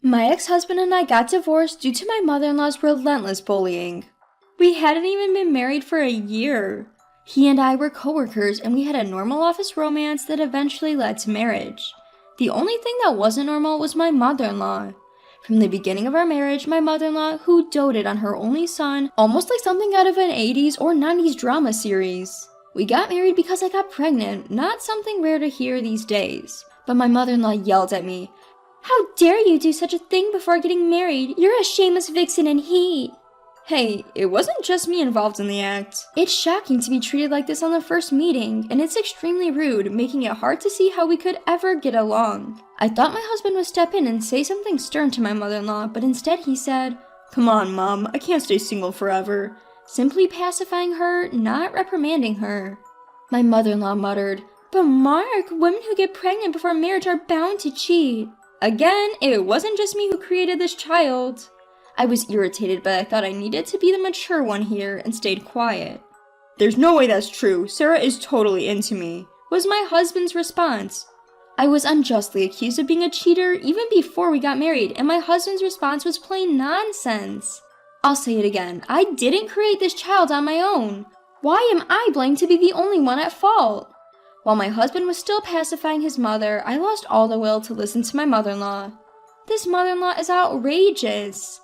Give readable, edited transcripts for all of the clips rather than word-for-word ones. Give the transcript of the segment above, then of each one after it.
My ex-husband and I got divorced due to my mother-in-law's relentless bullying. We hadn't even been married for a year. He and I were coworkers and we had a normal office romance that eventually led to marriage. The only thing that wasn't normal was my mother-in-law. From the beginning of our marriage, my mother-in-law, who doted on her only son, almost like something out of an 80s or 90s drama series. We got married because I got pregnant, not something rare to hear these days. But my mother-in-law yelled at me, "How dare you do such a thing before getting married? You're a shameless vixen and he..." Hey, it wasn't just me involved in the act. It's shocking to be treated like this on the first meeting, and it's extremely rude, making it hard to see how we could ever get along. I thought my husband would step in and say something stern to my mother-in-law, but instead he said, "Come on, Mom, I can't stay single forever," simply pacifying her, not reprimanding her. My mother-in-law muttered, "But Mark, women who get pregnant before marriage are bound to cheat." Again, it wasn't just me who created this child. I was irritated, but I thought I needed to be the mature one here and stayed quiet. "There's no way that's true. Sarah is totally into me," was my husband's response. I was unjustly accused of being a cheater even before we got married, and my husband's response was plain nonsense. I'll say it again. I didn't create this child on my own. Why am I blamed to be the only one at fault? While my husband was still pacifying his mother, I lost all the will to listen to my mother-in-law. This mother-in-law is outrageous.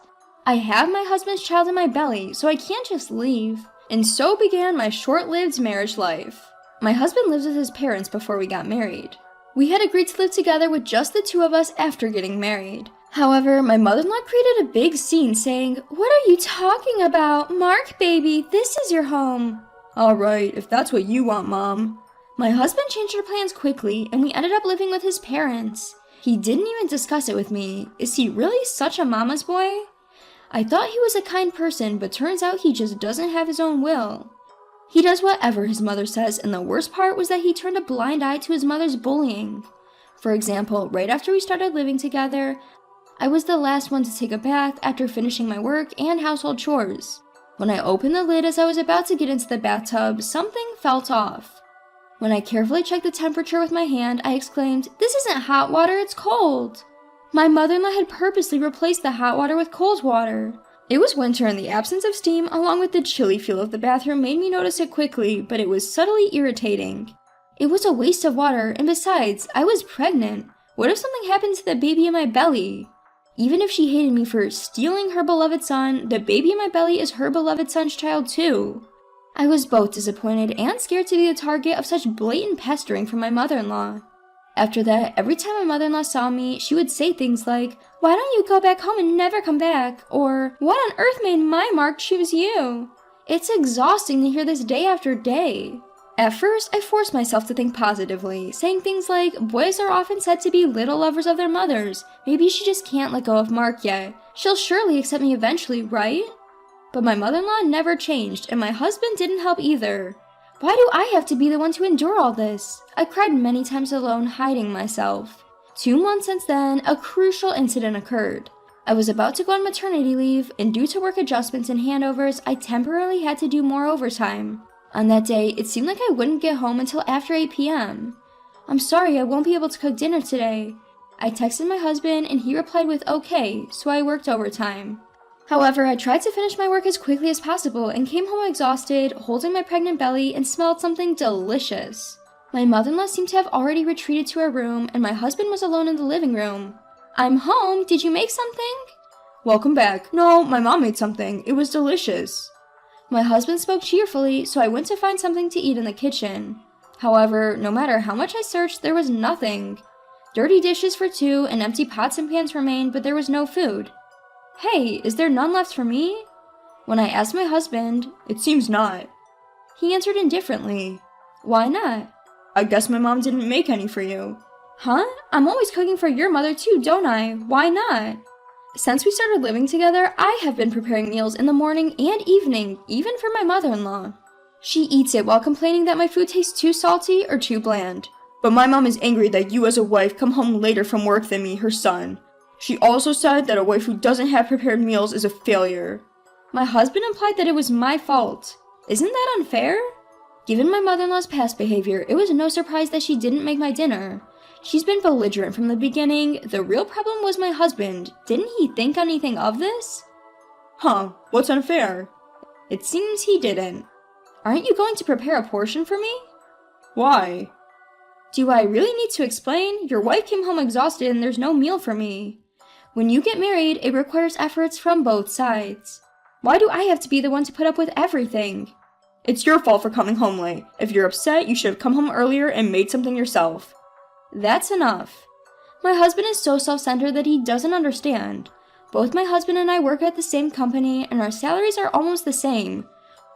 I have my husband's child in my belly, so I can't just leave. And so began my short-lived marriage life. My husband lives with his parents before we got married. We had agreed to live together with just the two of us after getting married. However, my mother-in-law created a big scene saying, "What are you talking about? Mark, baby, this is your home." "Alright, if that's what you want, Mom." My husband changed our plans quickly, and we ended up living with his parents. He didn't even discuss it with me. Is he really such a mama's boy? I thought he was a kind person, but turns out he just doesn't have his own will. He does whatever his mother says, and the worst part was that he turned a blind eye to his mother's bullying. For example, right after we started living together, I was the last one to take a bath after finishing my work and household chores. When I opened the lid as I was about to get into the bathtub, something felt off. When I carefully checked the temperature with my hand, I exclaimed, "This isn't hot water, it's cold." My mother-in-law had purposely replaced the hot water with cold water. It was winter and the absence of steam, along with the chilly feel of the bathroom, made me notice it quickly, but it was subtly irritating. It was a waste of water, and besides, I was pregnant. What if something happened to the baby in my belly? Even if she hated me for stealing her beloved son, the baby in my belly is her beloved son's child too. I was both disappointed and scared to be the target of such blatant pestering from my mother-in-law. After that, every time my mother-in-law saw me, she would say things like, "Why don't you go back home and never come back?" Or, "What on earth made my Mark choose you?" It's exhausting to hear this day after day. At first, I forced myself to think positively, saying things like, "Boys are often said to be little lovers of their mothers. Maybe she just can't let go of Mark yet. She'll surely accept me eventually, right?" But my mother-in-law never changed, and my husband didn't help either. Why do I have to be the one to endure all this? I cried many times alone, hiding myself. 2 months since then, a crucial incident occurred. I was about to go on maternity leave, and due to work adjustments and handovers, I temporarily had to do more overtime. On that day, it seemed like I wouldn't get home until after 8 p.m. "I'm sorry, I won't be able to cook dinner today." I texted my husband, and he replied with "okay," so I worked overtime. However, I tried to finish my work as quickly as possible and came home exhausted, holding my pregnant belly, and smelled something delicious. My mother-in-law seemed to have already retreated to her room, and my husband was alone in the living room. "I'm home, did you make something?" "Welcome back. No, my mom made something. It was delicious." My husband spoke cheerfully, so I went to find something to eat in the kitchen. However, no matter how much I searched, there was nothing. Dirty dishes for two and empty pots and pans remained, but there was no food. "Hey, is there none left for me?" When I asked my husband, "It seems not." He answered indifferently, "Why not?" "I guess my mom didn't make any for you." "Huh? I'm always cooking for your mother too, don't I? Why not?" Since we started living together, I have been preparing meals in the morning and evening, even for my mother-in-law. She eats it while complaining that my food tastes too salty or too bland. "But my mom is angry that you as a wife come home later from work than me, her son. She also said that a wife who doesn't have prepared meals is a failure." My husband implied that it was my fault. Isn't that unfair? Given my mother-in-law's past behavior, it was no surprise that she didn't make my dinner. She's been belligerent from the beginning. The real problem was my husband. Didn't he think anything of this? Huh, what's unfair? It seems he didn't. Aren't you going to prepare a portion for me? Why? Do I really need to explain? Your wife came home exhausted and there's no meal for me. When you get married, it requires efforts from both sides. Why do I have to be the one to put up with everything? It's your fault for coming home late. If you're upset, you should have come home earlier and made something yourself. That's enough. My husband is so self-centered that he doesn't understand. Both my husband and I work at the same company and our salaries are almost the same.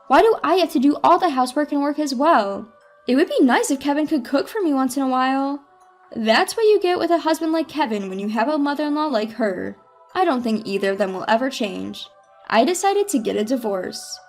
Why do I have to do all the housework and work as well? It would be nice if Kevin could cook for me once in a while. That's what you get with a husband like Kevin when you have a mother-in-law like her. I don't think either of them will ever change. I decided to get a divorce.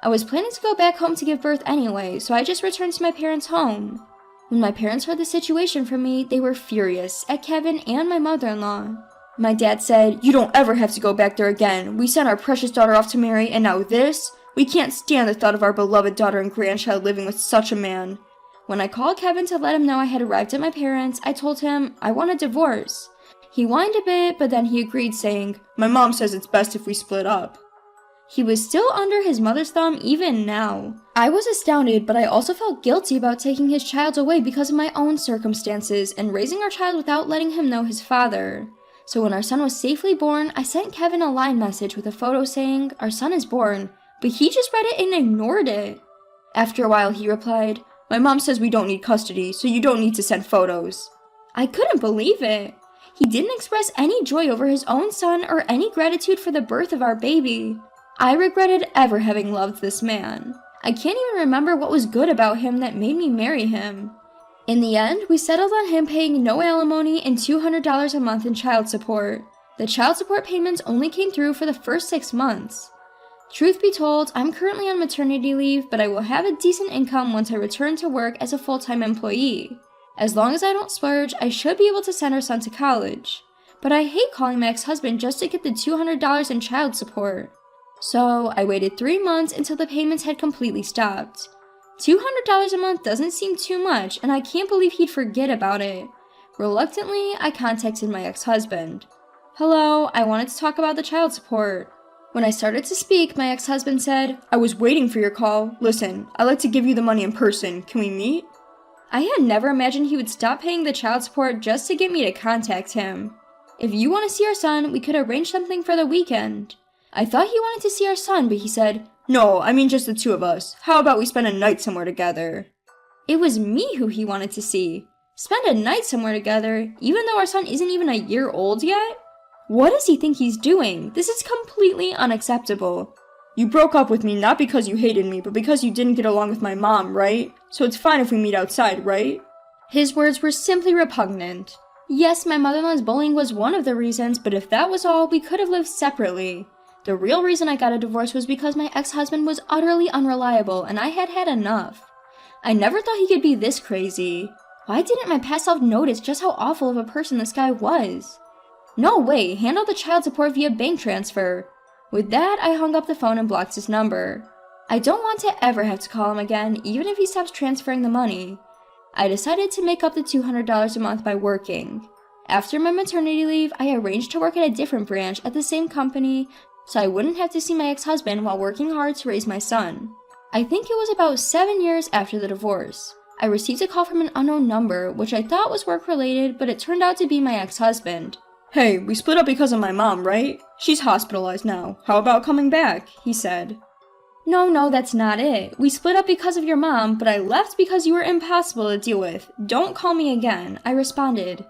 I was planning to go back home to give birth anyway, so I just returned to my parents' home. When my parents heard the situation from me, they were furious at Kevin and my mother-in-law. My dad said, "You don't ever have to go back there again. We sent our precious daughter off to marry, and now this? We can't stand the thought of our beloved daughter and grandchild living with such a man." When I called Kevin to let him know I had arrived at my parents', I told him I want a divorce. He whined a bit, but then he agreed, saying, "My mom says it's best if we split up." He was still under his mother's thumb even now. I was astounded, but I also felt guilty about taking his child away because of my own circumstances and raising our child without letting him know his father. So when our son was safely born, I sent Kevin a line message with a photo saying, "Our son is born," but he just read it and ignored it. After a while, he replied, "My mom says we don't need custody, so you don't need to send photos." I couldn't believe it. He didn't express any joy over his own son or any gratitude for the birth of our baby. I regretted ever having loved this man. I can't even remember what was good about him that made me marry him. In the end, we settled on him paying no alimony and $200 a month in child support. The child support payments only came through for the first 6 months. Truth be told, I'm currently on maternity leave, but I will have a decent income once I return to work as a full-time employee. As long as I don't splurge, I should be able to send our son to college. But I hate calling my ex-husband just to get the $200 in child support. So I waited 3 months until the payments had completely stopped. $200 a month doesn't seem too much, and I can't believe he'd forget about it. Reluctantly, I contacted my ex-husband. "Hello, I wanted to talk about the child support." When I started to speak, my ex-husband said, "I was waiting for your call. Listen, I'd like to give you the money in person. Can we meet?" I had never imagined he would stop paying the child support just to get me to contact him. "If you want to see our son, we could arrange something for the weekend." I thought he wanted to see our son, but he said, "No, I mean just the two of us. How about we spend a night somewhere together?" It was me who he wanted to see. Spend a night somewhere together, even though our son isn't even a year old yet? What does he think he's doing? This is completely unacceptable. "You broke up with me not because you hated me, but because you didn't get along with my mom, right? So it's fine if we meet outside, right?" His words were simply repugnant. Yes, my mother-in-law's bullying was one of the reasons, but if that was all, we could have lived separately. The real reason I got a divorce was because my ex-husband was utterly unreliable and I had had enough. I never thought he could be this crazy. Why didn't my past self notice just how awful of a person this guy was? No way, handle the child support via bank transfer. With that, I hung up the phone and blocked his number. I don't want to ever have to call him again, even if he stops transferring the money. I decided to make up the $200 a month by working. After my maternity leave, I arranged to work at a different branch at the same company so I wouldn't have to see my ex-husband while working hard to raise my son. I think it was about 7 years after the divorce. I received a call from an unknown number, which I thought was work-related, but it turned out to be my ex-husband. "Hey, we split up because of my mom, right? She's hospitalized now. How about coming back?" he said. No, that's not it. We split up because of your mom, but I left because you were impossible to deal with. Don't call me again, I responded.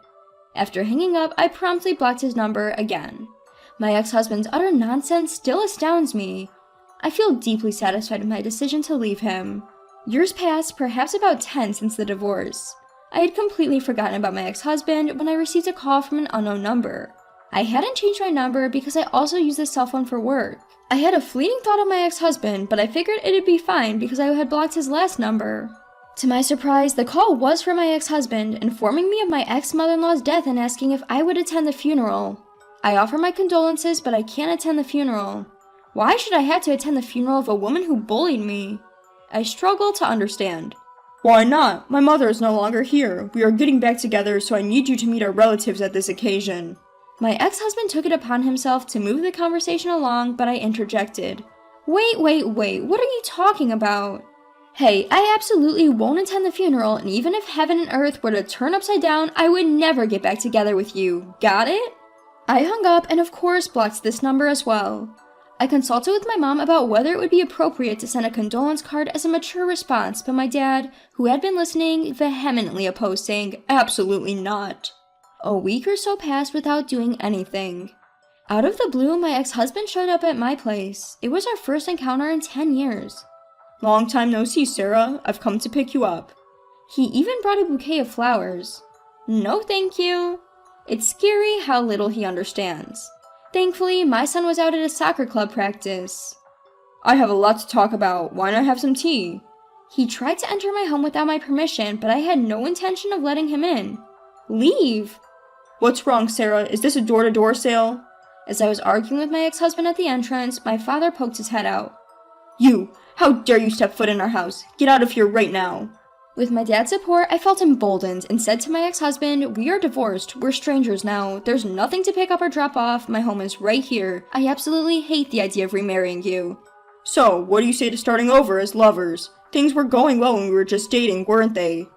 After hanging up, I promptly blocked his number again. My ex-husband's utter nonsense still astounds me. I feel deeply satisfied with my decision to leave him. Years passed, perhaps about 10 since the divorce. I had completely forgotten about my ex-husband when I received a call from an unknown number. I hadn't changed my number because I also use this cell phone for work. I had a fleeting thought of my ex-husband, but I figured it'd be fine because I had blocked his last number. To my surprise, the call was from my ex-husband, informing me of my ex-mother-in-law's death and asking if I would attend the funeral. I offer my condolences, but I can't attend the funeral. Why should I have to attend the funeral of a woman who bullied me? I struggle to understand. Why not? My mother is no longer here. We are getting back together, so I need you to meet our relatives at this occasion. My ex-husband took it upon himself to move the conversation along, but I interjected. Wait, what are you talking about? Hey, I absolutely won't attend the funeral, and even if heaven and earth were to turn upside down, I would never get back together with you. Got it? I hung up and of course blocked this number as well. I consulted with my mom about whether it would be appropriate to send a condolence card as a mature response, but my dad, who had been listening, vehemently opposed, saying, absolutely not. A week or so passed without doing anything. Out of the blue, my ex-husband showed up at my place. It was our first encounter in 10 years. Long time no see, Sarah. I've come to pick you up. He even brought a bouquet of flowers. No thank you. It's scary how little he understands. Thankfully, my son was out at a soccer club practice. I have a lot to talk about. Why not have some tea? He tried to enter my home without my permission, but I had no intention of letting him in. Leave! What's wrong, Sarah? Is this a door-to-door sale? As I was arguing with my ex-husband at the entrance, my father poked his head out. You! How dare you step foot in our house? Get out of here right now! With my dad's support, I felt emboldened and said to my ex-husband, we are divorced, we're strangers now, there's nothing to pick up or drop off, my home is right here, I absolutely hate the idea of remarrying you. So, what do you say to starting over as lovers? Things were going well when we were just dating, weren't they?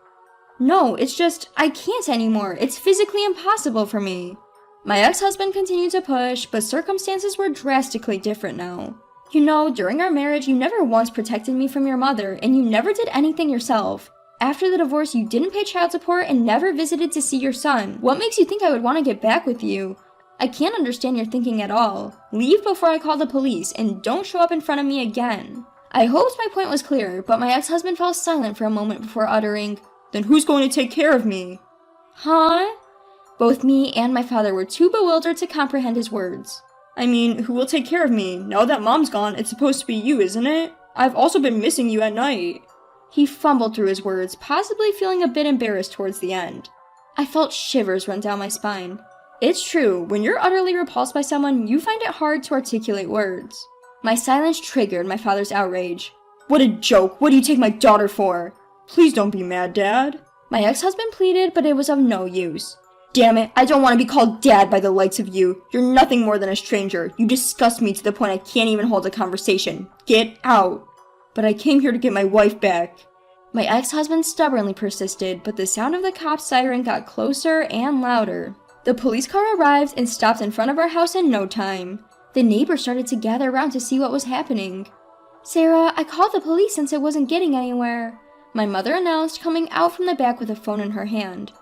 No, it's just, I can't anymore, it's physically impossible for me. My ex-husband continued to push, but circumstances were drastically different now. You know, during our marriage, you never once protected me from your mother, and you never did anything yourself. After the divorce, you didn't pay child support and never visited to see your son. What makes you think I would want to get back with you? I can't understand your thinking at all. Leave before I call the police, and don't show up in front of me again. I hoped my point was clear, but my ex-husband fell silent for a moment before uttering, Then who's going to take care of me? Huh? Both me and my father were too bewildered to comprehend his words. I mean, who will take care of me? Now that Mom's gone, it's supposed to be you, isn't it? I've also been missing you at night. He fumbled through his words, possibly feeling a bit embarrassed towards the end. I felt shivers run down my spine. It's true, when you're utterly repulsed by someone, you find it hard to articulate words. My silence triggered my father's outrage. What a joke! What do you take my daughter for? Please don't be mad, Dad. My ex-husband pleaded, but it was of no use. Damn it, I don't want to be called Dad by the likes of you. You're nothing more than a stranger. You disgust me to the point I can't even hold a conversation. Get out. But I came here to get my wife back. My ex-husband stubbornly persisted, but the sound of the cop's siren got closer and louder. The police car arrived and stopped in front of our house in no time. The neighbors started to gather around to see what was happening. Sarah, I called the police since it wasn't getting anywhere, my mother announced, coming out from the back with a phone in her hand.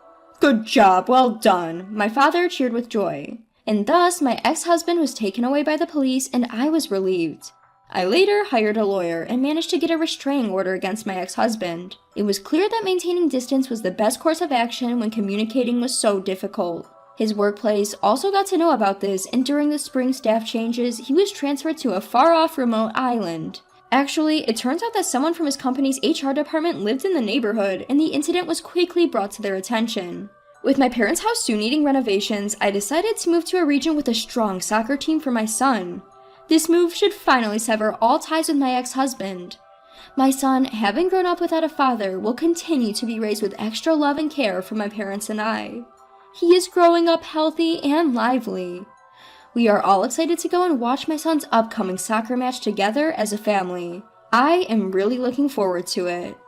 Good job, well done. My father cheered with joy. And thus, my ex-husband was taken away by the police and I was relieved. I later hired a lawyer and managed to get a restraining order against my ex-husband. It was clear that maintaining distance was the best course of action when communicating was so difficult. His workplace also got to know about this, and during the spring staff changes, he was transferred to a far-off remote island. Actually, it turns out that someone from his company's HR department lived in the neighborhood, and the incident was quickly brought to their attention. With my parents' house soon needing renovations, I decided to move to a region with a strong soccer team for my son. This move should finally sever all ties with my ex-husband. My son, having grown up without a father, will continue to be raised with extra love and care from my parents and I. He is growing up healthy and lively. We are all excited to go and watch my son's upcoming soccer match together as a family. I am really looking forward to it.